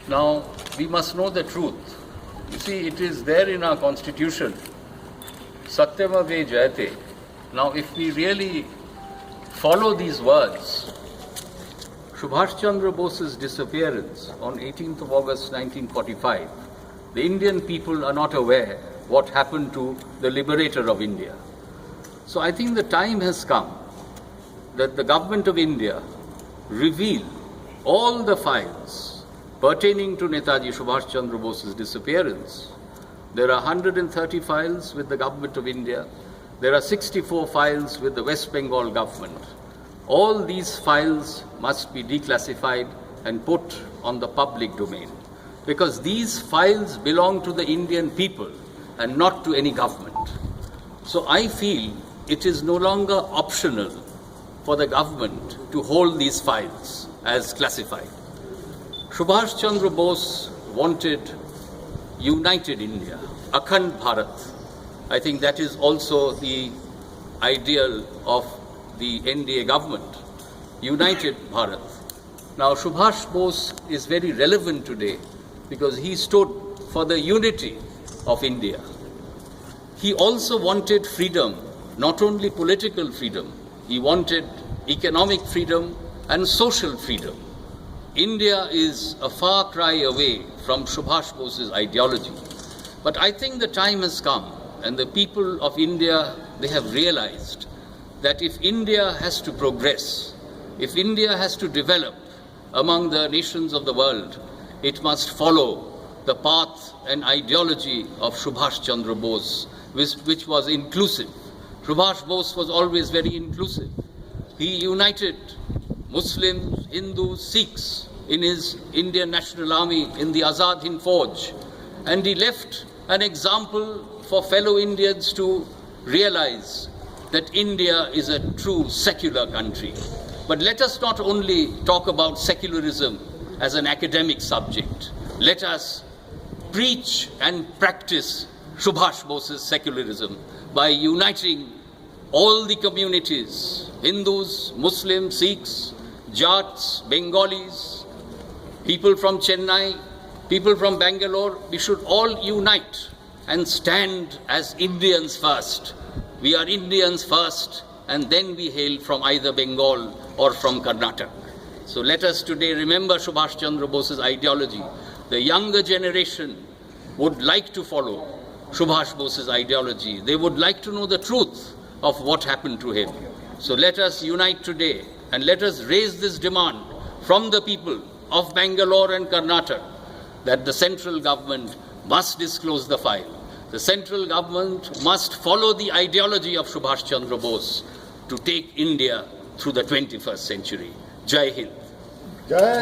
Now, we must know the truth. You see, it is there in our constitution, Satyamave Jayate. Now, if we really follow these words, Subhash Chandra Bose's disappearance on 18th of August 1945, the Indian people are not aware what happened to the liberator of India. So I think the time has come that the government of India reveal all the files pertaining to Netaji Subhash Chandra Bose's disappearance. There are 130 files with the government of India. There are 64 files with the West Bengal government. All these files must be declassified and put on the public domain, because these files belong to the Indian people and not to any government. So I feel it is no longer optional for the government to hold these files as classified. Subhash Chandra Bose wanted united India, Akhand Bharat. I think that is also the ideal of the NDA government, united Bharat. Now, Subhash Bose is very relevant today because he stood for the unity of India. He also wanted freedom, not only political freedom, he wanted economic freedom and social freedom. India is a far cry away from Subhash Bose's ideology. But I think the time has come, and the people of India, they have realized that if India has to progress, if India has to develop among the nations of the world, it must follow the path and ideology of Subhash Chandra Bose, which was inclusive. Subhash Bose was always very inclusive. He united Muslims, Hindus, Sikhs in his Indian National Army, in the Azad Hind Fauj. And he left an example for fellow Indians to realize that India is a true secular country. But let us not only talk about secularism as an academic subject. Let us preach and practice Subhash Bose's secularism by uniting all the communities, Hindus, Muslims, Sikhs, Jats, Bengalis, people from Chennai, people from Bangalore. We should all unite and stand as Indians first. We are Indians first, and then we hail from either Bengal or from Karnataka. So let us today remember Subhash Chandra Bose's ideology. The younger generation would like to follow Subhash Bose's ideology. They would like to know the truth of what happened to him. So let us unite today and let us raise this demand from the people of Bangalore and Karnataka that the central government must disclose the file. The central government must follow the ideology of Subhash Chandra Bose to take India through the 21st century. Jai Hind. Jai.